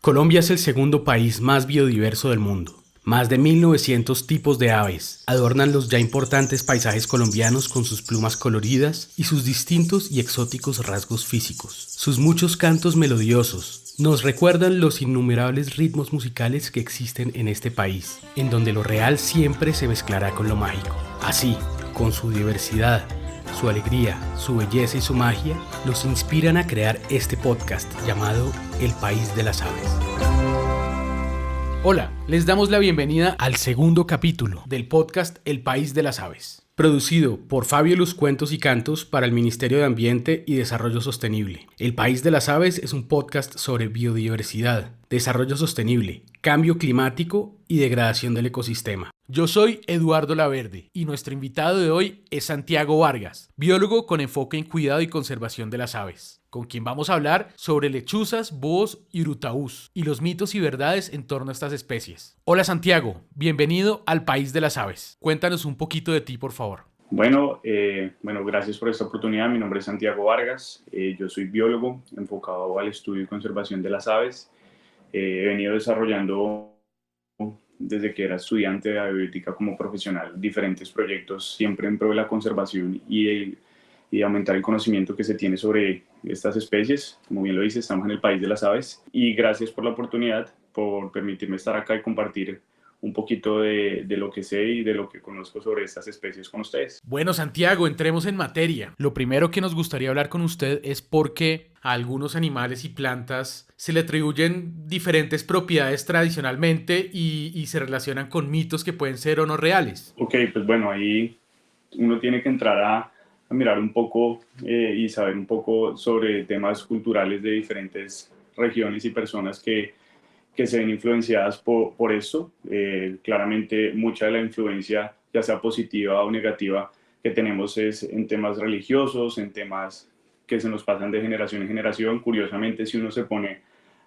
Colombia es el segundo país más biodiverso del mundo. Más de 1900 tipos de aves adornan los ya importantes paisajes colombianos con sus plumas coloridas y sus distintos y exóticos rasgos físicos. Sus muchos cantos melodiosos nos recuerdan los innumerables ritmos musicales que existen en este país, en donde lo real siempre se mezclará con lo mágico. Así, con su diversidad, su alegría, su belleza y su magia, nos inspiran a crear este podcast llamado El País de las Aves. Hola, les damos la bienvenida al segundo capítulo del podcast El País de las Aves, producido por Fabio Luz Cuentos y Cantos para el Ministerio de Ambiente y Desarrollo Sostenible. El País de las Aves es un podcast sobre biodiversidad, desarrollo sostenible, cambio climático y degradación del ecosistema. Yo soy Eduardo Laverde y nuestro invitado de hoy es Santiago Vargas, biólogo con enfoque en cuidado y conservación de las aves, con quien vamos a hablar sobre lechuzas, búhos y urutaús y los mitos y verdades en torno a estas especies. Hola Santiago, bienvenido al País de las Aves. Cuéntanos un poquito de ti, por favor. Bueno, gracias por esta oportunidad. Mi nombre es Santiago Vargas. Yo soy biólogo enfocado al estudio y conservación de las aves. He venido desarrollando desde que era estudiante de aviótica como profesional diferentes proyectos siempre en pro de la conservación y aumentar el conocimiento que se tiene sobre estas especies. Como bien lo dice, estamos en el País de las Aves y gracias por la oportunidad, por permitirme estar acá y compartir un poquito de lo que sé y de lo que conozco sobre estas especies con ustedes. Bueno, Santiago, entremos en materia. Lo primero que nos gustaría hablar con usted es por qué a algunos animales y plantas se le atribuyen diferentes propiedades tradicionalmente y se relacionan con mitos que pueden ser o no reales. Ok, pues bueno, ahí uno tiene que entrar a mirar un poco y saber un poco sobre temas culturales de diferentes regiones y personas que se ven influenciadas por esto. Claramente mucha de la influencia, ya sea positiva o negativa, que tenemos es en temas religiosos, en temas que se nos pasan de generación en generación. Curiosamente, si uno se pone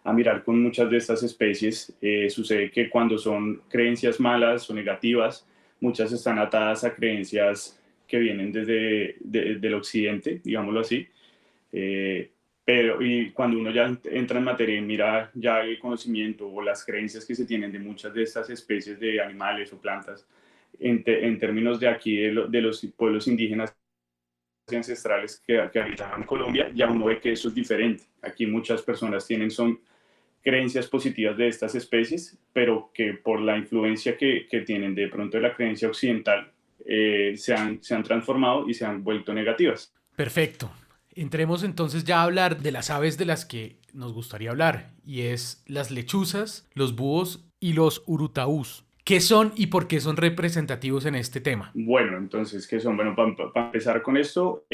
a mirar con muchas de estas especies, sucede que cuando son creencias malas o negativas, muchas están atadas a creencias que vienen del occidente, digámoslo así. Pero y cuando uno ya entra en materia y mira ya el conocimiento o las creencias que se tienen de muchas de estas especies de animales o plantas, en términos de aquí, de los pueblos indígenas ancestrales que habitan en Colombia, ya uno ve que eso es diferente. Aquí muchas personas son creencias positivas de estas especies, pero que por la influencia que tienen de pronto de la creencia occidental, se han transformado y se han vuelto negativas. Perfecto. Entremos entonces ya a hablar de las aves de las que nos gustaría hablar, y es las lechuzas, los búhos y los urutaús. ¿Qué son y por qué son representativos en este tema? Bueno, entonces, ¿qué son? Bueno, para empezar con esto,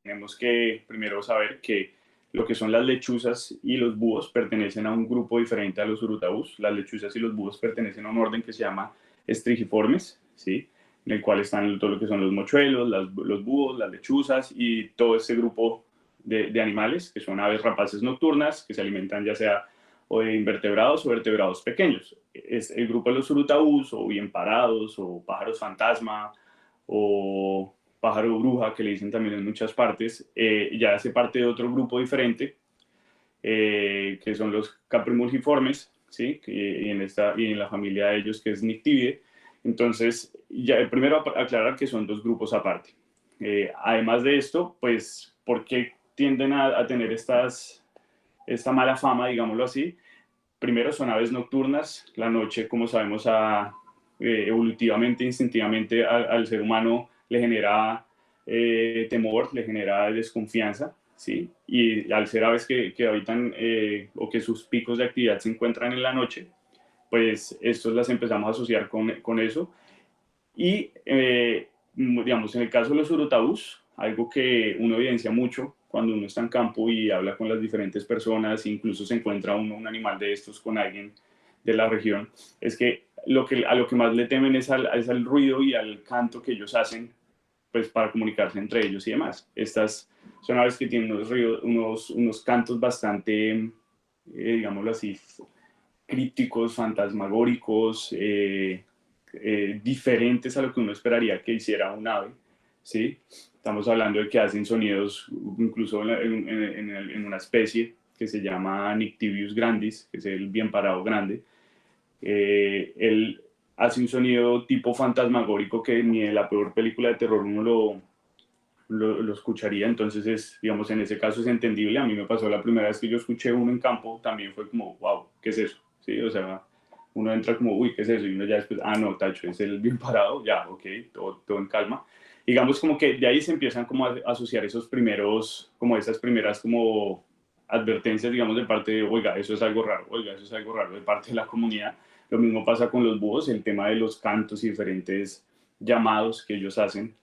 tenemos que primero saber que lo que son las lechuzas y los búhos pertenecen a un grupo diferente a los urutaús. Las lechuzas y los búhos pertenecen a un orden que se llama estrigiformes, ¿sí? En el cual están todo lo que son los mochuelos, los búhos, las lechuzas y todo ese grupo de animales que son aves rapaces nocturnas que se alimentan ya sea o de invertebrados o vertebrados pequeños. Es el grupo de los urutaús, o bien parados, o pájaros fantasma, o pájaro bruja, que le dicen también en muchas partes, ya hace parte de otro grupo diferente, que son los caprimulgiformes, ¿sí? Y en la familia de ellos, que es Nyctividae. Entonces, ya primero aclarar que son dos grupos aparte. Además de esto, pues, ¿por qué tienden a tener esta mala fama, digámoslo así? Primero, son aves nocturnas. La noche, como sabemos, evolutivamente, instintivamente al ser humano le genera temor, le genera desconfianza, ¿sí? Y al ser aves que habitan o que sus picos de actividad se encuentran en la noche, pues estos las empezamos a asociar con eso. Y, digamos, en el caso de los urutaús, algo que uno evidencia mucho cuando uno está en campo y habla con las diferentes personas, incluso se encuentra un animal de estos con alguien de la región, es que, a lo que más le temen es al ruido y al canto que ellos hacen, pues, para comunicarse entre ellos y demás. Estas son aves que tienen unos cantos bastante, digámoslo así, crípticos, fantasmagóricos, diferentes a lo que uno esperaría que hiciera un ave, ¿sí? Estamos hablando de que hacen sonidos incluso en una especie que se llama Nyctibius grandis, que es el bien parado grande. Él hace un sonido tipo fantasmagórico que ni en la peor película de terror uno lo escucharía, entonces digamos, en ese caso es entendible. A mí me pasó la primera vez que yo escuché uno en campo, también fue como, wow, ¿qué es eso? ¿Sí? O sea, uno entra como, uy, ¿qué es eso? Y uno ya después, no, tacho, es el bien parado, ya, ok, todo en calma. Digamos como que de ahí se empiezan como a asociar esos primeros, como esas primeras como advertencias, digamos, de parte de, oiga, eso es algo raro, oiga, eso es algo raro, de parte de la comunidad. Lo mismo pasa con los búhos, el tema de los cantos y diferentes llamados que ellos hacen,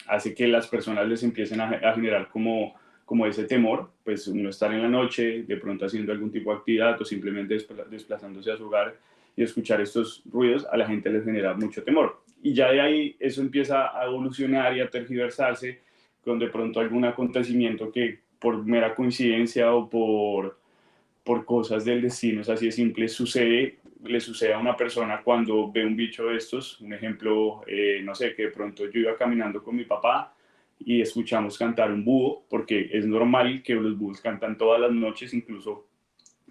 hace que las personas les empiecen a generar como ese temor, pues uno estar en la noche, de pronto haciendo algún tipo de actividad o simplemente desplazándose a su hogar y escuchar estos ruidos, a la gente les genera mucho temor. Y ya de ahí eso empieza a evolucionar y a tergiversarse con de pronto algún acontecimiento que por mera coincidencia o por cosas del destino, es así de simple, le sucede a una persona cuando ve un bicho de estos. Un ejemplo, no sé, que de pronto yo iba caminando con mi papá y escuchamos cantar un búho, porque es normal que los búhos cantan todas las noches, incluso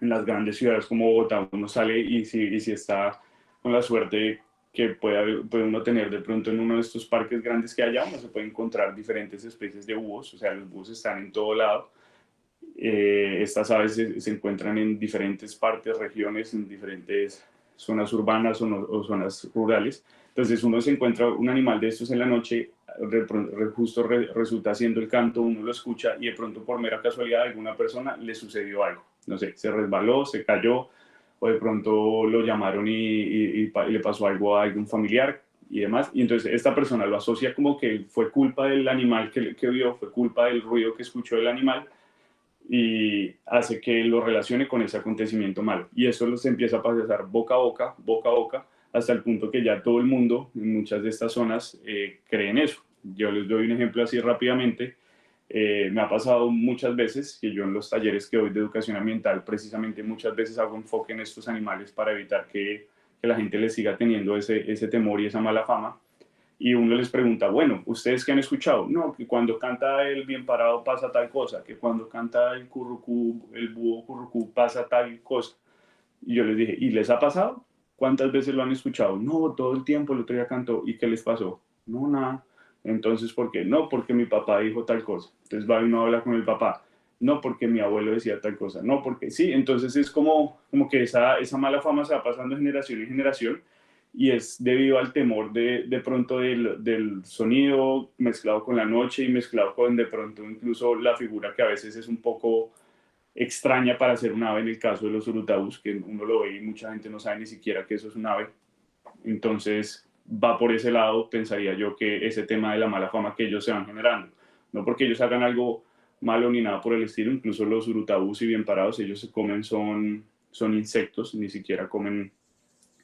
en las grandes ciudades como Bogotá uno sale y si está con la suerte que puede uno tener de pronto en uno de estos parques grandes que haya, uno se puede encontrar diferentes especies de búhos, o sea, los búhos están en todo lado. Estas aves se encuentran en diferentes partes, regiones, en diferentes zonas urbanas o zonas rurales. Entonces uno se encuentra un animal de estos en la noche, justo resulta haciendo el canto, uno lo escucha y de pronto por mera casualidad a alguna persona le sucedió algo. No sé, se resbaló, se cayó o de pronto lo llamaron y le pasó algo a algún familiar y demás. Y entonces esta persona lo asocia como que fue culpa del animal que vio, fue culpa del ruido que escuchó del animal y hace que lo relacione con ese acontecimiento malo. Y eso los empieza a pasar boca a boca, hasta el punto que ya todo el mundo en muchas de estas zonas cree en eso. Yo les doy un ejemplo así rápidamente. Me ha pasado muchas veces que yo en los talleres que doy de educación ambiental, precisamente muchas veces hago enfoque en estos animales para evitar que la gente les siga teniendo ese temor y esa mala fama. Y uno les pregunta, bueno, ¿ustedes qué han escuchado? No, que cuando canta el bien parado pasa tal cosa, que cuando canta el currucú, el búho currucú pasa tal cosa. Y yo les dije, ¿y les ha pasado? ¿Cuántas veces lo han escuchado? No, todo el tiempo, el otro día cantó. ¿Y qué les pasó? No, nada. Entonces, ¿por qué? No, porque mi papá dijo tal cosa. Entonces va y uno habla con el papá. No, porque mi abuelo decía tal cosa. No, porque sí. Entonces es como que esa mala fama se va pasando de generación en generación y es debido al temor de pronto del sonido mezclado con la noche y mezclado con de pronto incluso la figura que a veces es un poco extraña para ser un ave en el caso de los urutabús, que uno lo ve y mucha gente no sabe ni siquiera que eso es un ave. Entonces va por ese lado, pensaría yo, que ese tema de la mala fama que ellos se van generando. No porque ellos hagan algo malo ni nada por el estilo, incluso los urutabús, si bien parados, ellos se comen, son insectos, ni siquiera comen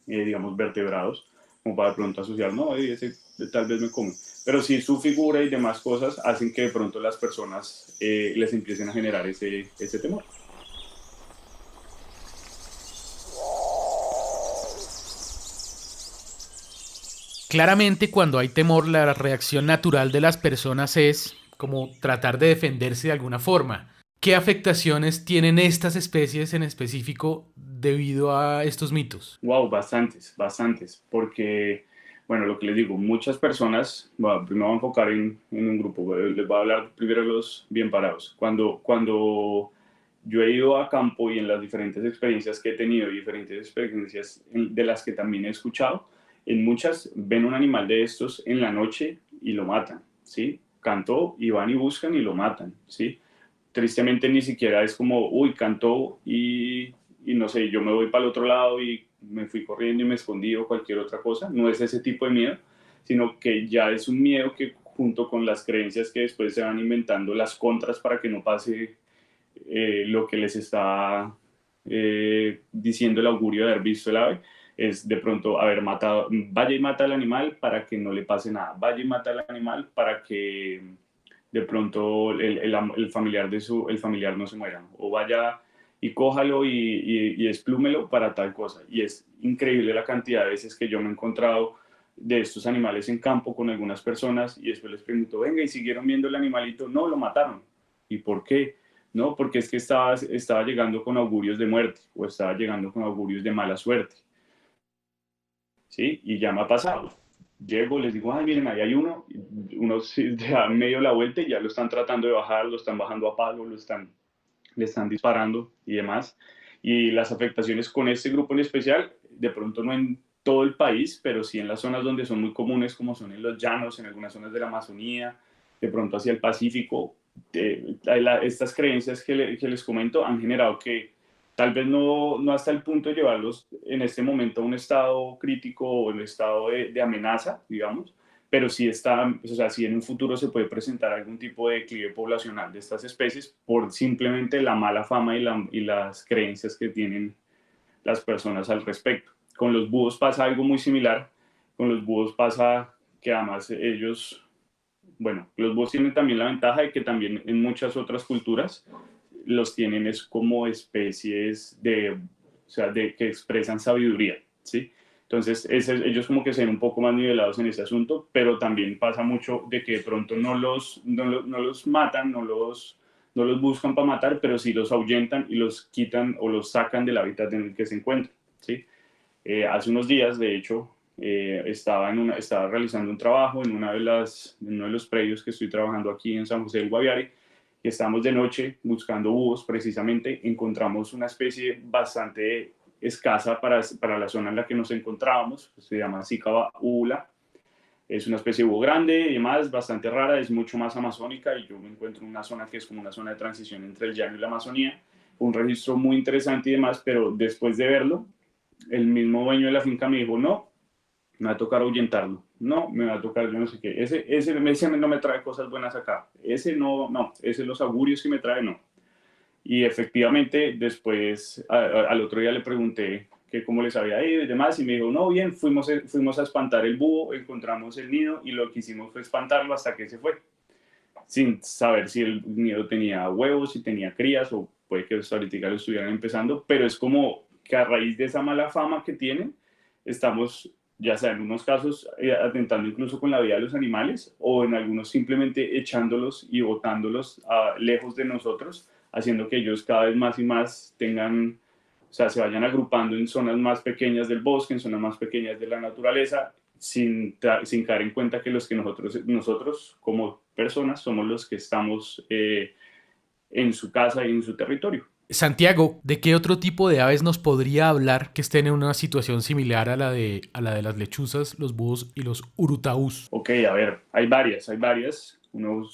digamos, vertebrados, como para de pronto asociar, no, ese tal vez me come. Pero sí, su figura y demás cosas hacen que de pronto las personas les empiecen a generar ese temor. Claramente, cuando hay temor, la reacción natural de las personas es como tratar de defenderse de alguna forma. ¿Qué afectaciones tienen estas especies en específico debido a estos mitos? Wow, bastantes, porque, bueno, lo que les digo, muchas personas, bueno, primero voy a enfocar en un grupo, les voy a hablar primero de los bien parados. Cuando yo he ido a campo y en las diferentes experiencias que he tenido y diferentes experiencias de las que también he escuchado, en muchas ven un animal de estos en la noche y lo matan, ¿sí? Cantó y van y buscan y lo matan, ¿sí? Tristemente ni siquiera es como, uy, cantó y no sé, yo me voy para el otro lado y me fui corriendo y me escondí o cualquier otra cosa. No es ese tipo de miedo, sino que ya es un miedo que junto con las creencias que después se van inventando las contras para que no pase lo que les está diciendo el augurio de haber visto el ave, es de pronto haber matado, vaya y mata al animal para que no le pase nada, vaya y mata al animal para que de pronto el familiar, el familiar no se muera, o vaya y cójalo y desplúmelo para tal cosa. Y es increíble la cantidad de veces que yo me he encontrado de estos animales en campo con algunas personas y después les pregunto, venga, ¿y siguieron viendo el animalito? No, lo mataron. ¿Y por qué? ¿no? Porque es que estaba llegando con augurios de muerte o estaba llegando con augurios de mala suerte, ¿sí? Y ya me ha pasado. Llego, les digo, ay, miren, ahí hay uno se da medio la vuelta y ya lo están tratando de bajar, lo están bajando a palo, le están disparando y demás. Y las afectaciones con este grupo en especial, de pronto no en todo el país, pero sí en las zonas donde son muy comunes, como son en los llanos, en algunas zonas de la Amazonía, de pronto hacia el Pacífico. Estas creencias que les comento han generado que tal vez no hasta el punto de llevarlos en este momento a un estado crítico o un estado de amenaza, digamos, pero sí está, o sea, sí en un futuro se puede presentar algún tipo de declive poblacional de estas especies por simplemente la mala fama y las creencias que tienen las personas al respecto. Con los búhos pasa algo muy similar. Con los búhos pasa que además ellos, bueno, los búhos tienen también la ventaja de que también en muchas otras culturas los tienen es como especies de, o sea, de que expresan sabiduría, ¿sí? Entonces, ellos como que se ven un poco más nivelados en ese asunto, pero también pasa mucho de que de pronto no los matan, no los buscan para matar, pero sí los ahuyentan y los quitan o los sacan del hábitat en el que se encuentran, ¿sí? Hace unos días, de hecho, estaba realizando un trabajo en uno de los predios que estoy trabajando aquí en San José del Guaviare, y estábamos de noche buscando búhos precisamente. Encontramos una especie bastante escasa para la zona en la que nos encontrábamos, se llama Cicaba ubula. Es una especie de búho grande y demás, bastante rara, es mucho más amazónica, y yo me encuentro en una zona que es como una zona de transición entre el llano y la Amazonía. Un registro muy interesante y demás, pero después de verlo, el mismo dueño de la finca me dijo, no, me va a tocar ahuyentarlo, no, me va a tocar yo no sé qué, ese no me trae cosas buenas acá, ese no, ese los augurios que me trae no. Y efectivamente después al otro día le pregunté que cómo les había ido y demás, y me dijo, no, bien, fuimos a espantar el búho, encontramos el nido y lo que hicimos fue espantarlo hasta que se fue, sin saber si el nido tenía huevos, si tenía crías, o puede que ahorita lo estuvieran empezando, pero es como que a raíz de esa mala fama que tienen, estamos, ya sea en unos casos, atentando incluso con la vida de los animales, o en algunos simplemente echándolos y botándolos lejos de nosotros, haciendo que ellos cada vez más y más tengan, o sea, se vayan agrupando en zonas más pequeñas del bosque, en zonas más pequeñas de la naturaleza, sin caer en cuenta que nosotros como personas somos los que estamos en su casa y en su territorio. Santiago, ¿de qué otro tipo de aves nos podría hablar que estén en una situación similar a la de las lechuzas, los búhos y los urutaús? Ok, a ver, hay varias. Uno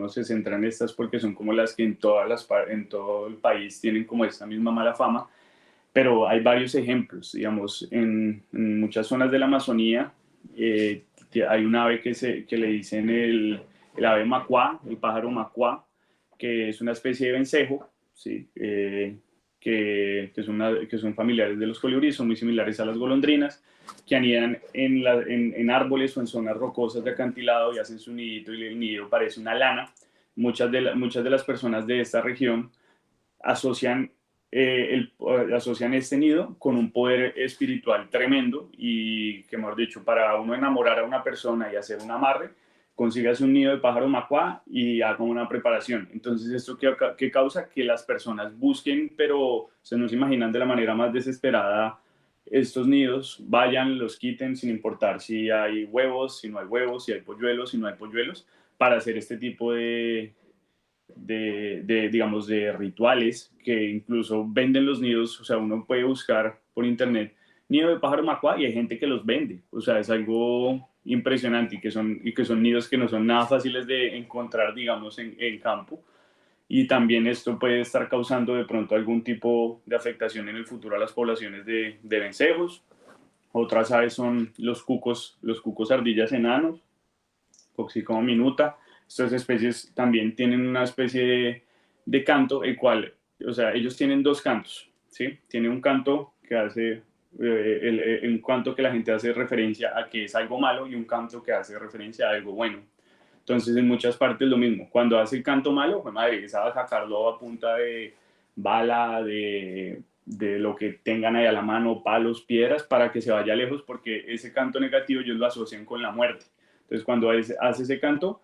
se centra en estas porque son como las que en todo el país tienen como esta misma mala fama, pero hay varios ejemplos. Digamos, en muchas zonas de la Amazonía hay un ave que le dicen el ave macuá, el pájaro macuá, que es una especie de vencejo, ¿sí? Que son familiares de los colibríes, son muy similares a las golondrinas, que anidan en árboles o en zonas rocosas de acantilado y hacen su nidito, y el nido parece una lana. Muchas de las personas de esta región asocian, asocian este nido con un poder espiritual tremendo, y que, mejor dicho, para uno enamorar a una persona y hacer un amarre, consigas un nido de pájaro macuá y haga una preparación. Entonces, ¿esto qué causa? Que las personas busquen, pero se nos imaginan de la manera más desesperada, estos nidos, vayan, los quiten sin importar si hay huevos, si no hay huevos, si hay polluelos, si no hay polluelos, para hacer este tipo digamos, de rituales que incluso venden los nidos. O sea, uno puede buscar por internet nido de pájaro macuá y hay gente que los vende. O sea, es algo impresionante, y que son nidos que no son nada fáciles de encontrar, digamos, en campo. Y también esto puede estar causando de pronto algún tipo de afectación en el futuro a las poblaciones de vencejos. Otras aves son los cucos ardillas enanos, Coxicoma minuta. Estas especies también tienen una especie de canto, el cual, o sea, ellos tienen dos cantos, ¿sí? Tiene un canto que hace, un canto que la gente hace referencia a que es algo malo, y un canto que hace referencia a algo bueno. Entonces, en muchas partes lo mismo. Cuando hace el canto malo, pues madre, esa va a sacarlo a punta de bala, de lo que tengan ahí a la mano, palos, piedras, para que se vaya lejos, porque ese canto negativo ellos lo asocian con la muerte. Entonces, cuando hace ese canto,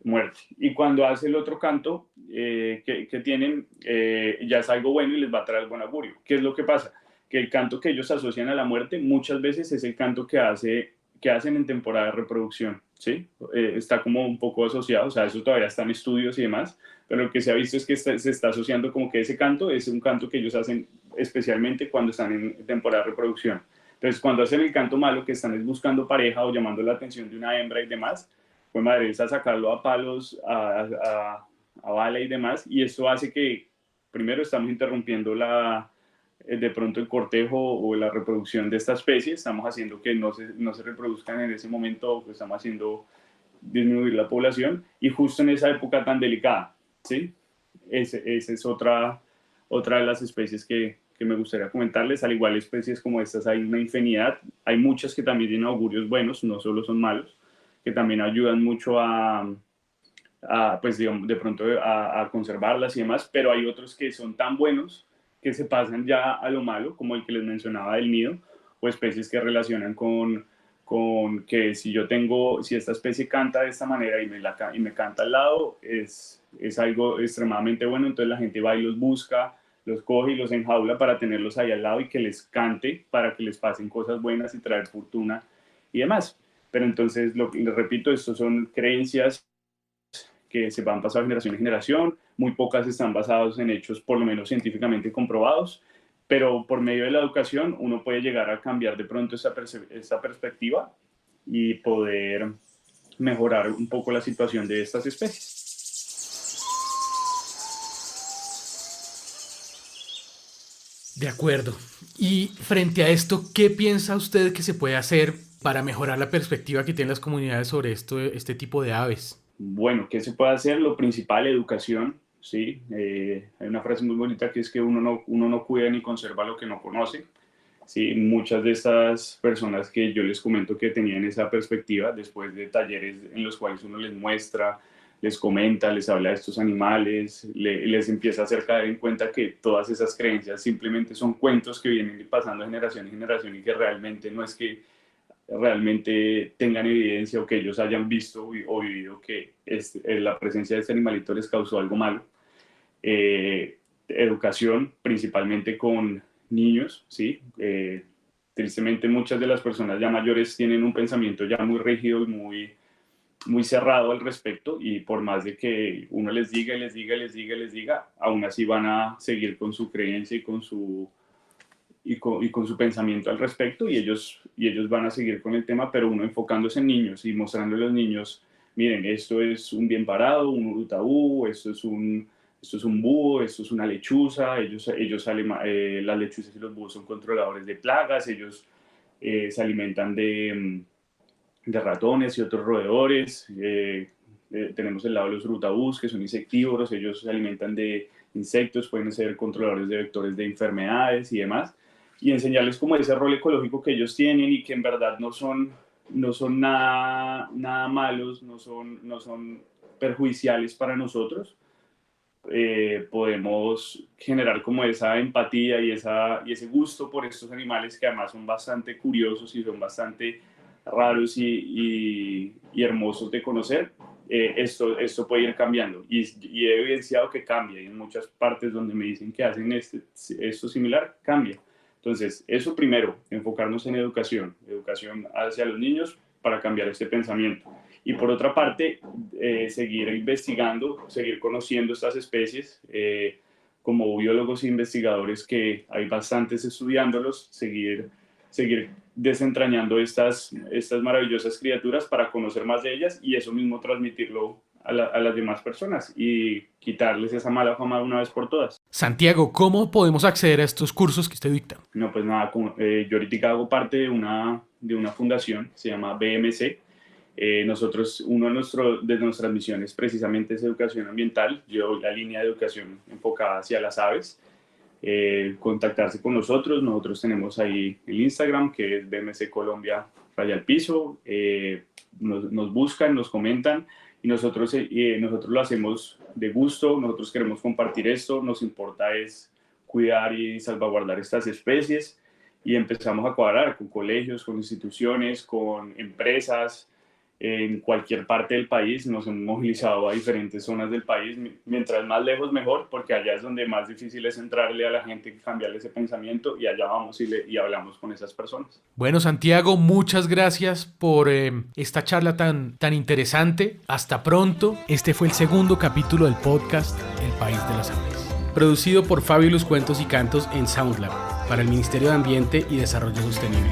muerte. Y cuando hace el otro canto que tienen, ya es algo bueno y les va a traer buen augurio. ¿Qué es lo que pasa? Que el canto que ellos asocian a la muerte muchas veces es el canto que hacen en temporada de reproducción, ¿sí? Está como un poco asociado, o sea, eso todavía está en estudios y demás, pero lo que se ha visto es que se está asociando como que ese canto es un canto que ellos hacen especialmente cuando están en temporada de reproducción. Entonces, cuando hacen el canto malo, que están buscando pareja o llamando la atención de una hembra y demás, pues madre, es a sacarlo a palos, a bala y demás, y esto hace que, primero, estamos interrumpiendo de pronto el cortejo o la reproducción de esta especie, estamos haciendo que no se reproduzcan en ese momento, pues estamos haciendo disminuir la población, y justo en esa época tan delicada, ¿sí? Esa es otra de las especies que me gustaría comentarles. Al igual especies como estas hay una infinidad, hay muchas que también tienen augurios buenos, no solo son malos, que también ayudan mucho pues digamos, de pronto a conservarlas y demás, pero hay otros que son tan buenos que se pasan ya a lo malo, como el que les mencionaba del nido, o especies que relacionan con que si esta especie canta de esta manera y me canta al lado, es algo extremadamente bueno, entonces la gente va y los busca, los coge y los enjaula para tenerlos ahí al lado y que les cante, para que les pasen cosas buenas y traer fortuna y demás. Pero entonces, les repito, estos son creencias que se van pasando de generación en generación, muy pocas están basadas en hechos por lo menos científicamente comprobados, pero por medio de la educación uno puede llegar a cambiar de pronto esa perspectiva y poder mejorar un poco la situación de estas especies. De acuerdo. Y frente a esto, ¿qué piensa usted que se puede hacer para mejorar la perspectiva que tienen las comunidades sobre este tipo de aves? Bueno, ¿qué se puede hacer? Lo principal, educación, ¿sí? Hay una frase muy bonita que es que uno no cuida ni conserva lo que no conoce. Sí, muchas de estas personas que yo les comento que tenían esa perspectiva después de talleres en los cuales uno les muestra, les comenta, les habla de estos animales, les empieza a hacer caer en cuenta que todas esas creencias simplemente son cuentos que vienen pasando de generación en generación y que realmente no es que realmente tengan evidencia o que ellos hayan visto o vivido que la presencia de este animalito les causó algo malo. Educación, principalmente con niños, ¿sí? Tristemente muchas de las personas ya mayores tienen un pensamiento ya muy rígido y muy cerrado al respecto y por más de que uno les diga y les diga y les diga y les diga, aún así van a seguir con su creencia y con su pensamiento al respecto y ellos van a seguir con el tema, pero uno enfocándose en niños y mostrando a los niños, miren, esto es un bien parado, un urutabú, esto es un búho, esto es una lechuza, ellos salen, las lechuzas y los búhos son controladores de plagas, ellos se alimentan de ratones y otros roedores, tenemos el lado de los rutabús, que son insectívoros, ellos se alimentan de insectos, pueden ser controladores de vectores de enfermedades y demás, y enseñarles como ese rol ecológico que ellos tienen y que en verdad no son nada malos, no son perjudiciales para nosotros. Podemos generar como esa empatía y ese gusto por estos animales que además son bastante curiosos y son bastante raros y hermosos de conocer. Esto puede ir cambiando y he evidenciado que cambia y en muchas partes donde me dicen que hacen esto similar, cambia. Entonces, eso primero, enfocarnos en educación hacia los niños para cambiar este pensamiento. Y por otra parte, seguir investigando, seguir conociendo estas especies, como biólogos e investigadores que hay bastantes estudiándolos, seguir desentrañando estas maravillosas criaturas para conocer más de ellas y eso mismo transmitirlo a las demás personas y quitarles esa mala fama de una vez por todas. Santiago, ¿cómo podemos acceder a estos cursos que usted dicta? No, pues nada, yo ahorita hago parte de una fundación, se llama BMC. Nosotros, de nuestras misiones precisamente es educación ambiental. Yo doy la línea de educación enfocada hacia las aves. Contactarse con nosotros. Nosotros tenemos ahí el Instagram, que es BMC Colombia Raya al Piso. Nos buscan, nos comentan y nosotros lo hacemos de gusto. Nosotros queremos compartir esto. Nos importa es cuidar y salvaguardar estas especies y empezamos a cuadrar con colegios, con instituciones, con empresas, en cualquier parte del país. Nos hemos movilizado a diferentes zonas del país, mientras más lejos mejor, porque allá es donde más difícil es entrarle a la gente, cambiarle ese pensamiento, y allá vamos y hablamos con esas personas. Bueno, Santiago, muchas gracias por esta charla tan interesante. Hasta pronto. Este fue el segundo capítulo del podcast El País de las Aves, producido por Fabio Los Cuentos y Cantos en SoundLab para el Ministerio de Ambiente y Desarrollo Sostenible.